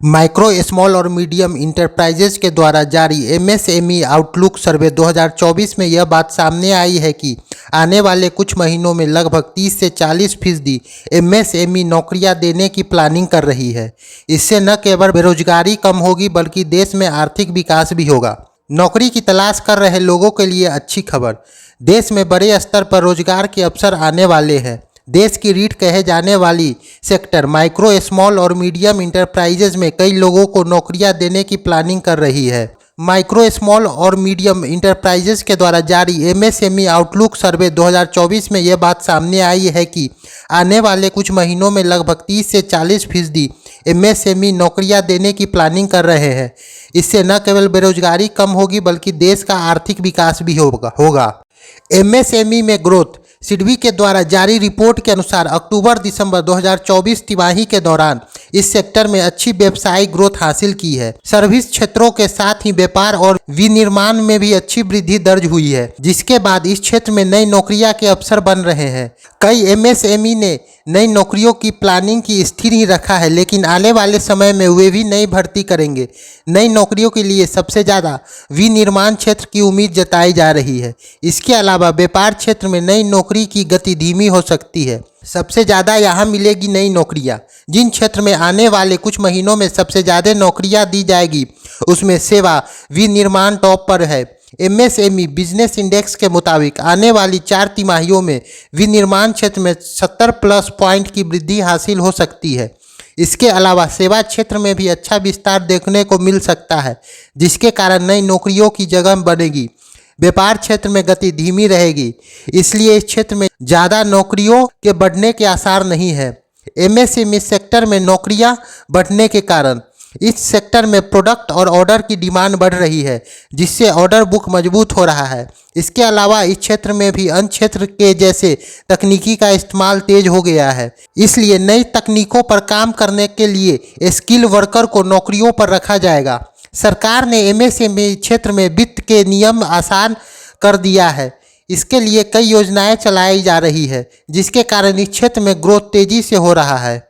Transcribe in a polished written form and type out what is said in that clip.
Micro, small और medium enterprises के द्वारा जारी एमएसएमई आउटलुक सर्वे 2024 में यह बात सामने आई है कि आने वाले कुछ महीनों में लगभग 30 से 40% एमएसएमई नौकरियां देने की प्लानिंग कर रही है। इससे न केवल बेरोजगारी कम होगी बल्कि देश में आर्थिक विकास भी होगा। नौकरी की तलाश कर रहे लोगों के लिए अच्छी खबर, देश में बड़े स्तर पर रोजगार के अवसर आने वाले हैं। देश की रीढ़ कहे जाने वाली सेक्टर माइक्रो, स्मॉल और मीडियम इंटरप्राइजेज में कई लोगों को नौकरियां देने की प्लानिंग कर रही है। माइक्रो, स्मॉल और मीडियम इंटरप्राइजेज के द्वारा जारी एमएसएमई आउटलुक सर्वे 2024 में यह बात सामने आई है कि आने वाले कुछ महीनों में लगभग 30 से 40% एमएसएमई नौकरियां देने की प्लानिंग कर रहे हैं। इससे न केवल बेरोजगारी कम होगी बल्कि देश का आर्थिक विकास भी होगा। एमएसएमई में ग्रोथ, सिडबी के द्वारा जारी रिपोर्ट के अनुसार अक्टूबर-दिसंबर 2024 तिमाही के दौरान इस सेक्टर में अच्छी व्यवसायिक ग्रोथ हासिल की है। सर्विस क्षेत्रों के साथ ही व्यापार और विनिर्माण में भी अच्छी वृद्धि दर्ज हुई है, जिसके बाद इस क्षेत्र में नई नौकरियां के अवसर बन रहे हैं। कई एमएसएमई ने नई नौकरियों की प्लानिंग की स्थिर ही रखा है, लेकिन आने वाले समय में वे भी नई भर्ती करेंगे। नई नौकरियों के लिए सबसे ज़्यादा विनिर्माण क्षेत्र की उम्मीद जताई जा रही है। इसके अलावा व्यापार क्षेत्र में नई नौकरी की गति धीमी हो सकती है। सबसे ज़्यादा यहाँ मिलेगी नई नौकरियाँ। जिन क्षेत्र में आने वाले कुछ महीनों में सबसे ज़्यादा नौकरियाँ दी जाएगी उसमें सेवा विनिर्माण टॉप पर है। एमएसएमई बिजनेस इंडेक्स के मुताबिक आने वाली 4 तिमाहियों में विनिर्माण क्षेत्र में 70+ पॉइंट की वृद्धि हासिल हो सकती है। इसके अलावा सेवा क्षेत्र में भी अच्छा विस्तार देखने को मिल सकता है, जिसके कारण नई नौकरियों की जगह बनेगी। व्यापार क्षेत्र में गति धीमी रहेगी, इसलिए इस क्षेत्र में ज़्यादा नौकरियों के बढ़ने के आसार नहीं है। एमएसएमई सेक्टर में नौकरियां बढ़ने के कारण इस सेक्टर में प्रोडक्ट और ऑर्डर की डिमांड बढ़ रही है, जिससे ऑर्डर बुक मजबूत हो रहा है। इसके अलावा इस क्षेत्र में भी अन्य क्षेत्र के जैसे तकनीकी का इस्तेमाल तेज हो गया है, इसलिए नई तकनीकों पर काम करने के लिए स्किल वर्कर को नौकरियों पर रखा जाएगा। सरकार ने एमएसएमई क्षेत्र में वित्त के नियम आसान कर दिया है। इसके लिए कई योजनाएं चलाई जा रही है, जिसके कारण इस क्षेत्र में ग्रोथ तेजी से हो रहा है।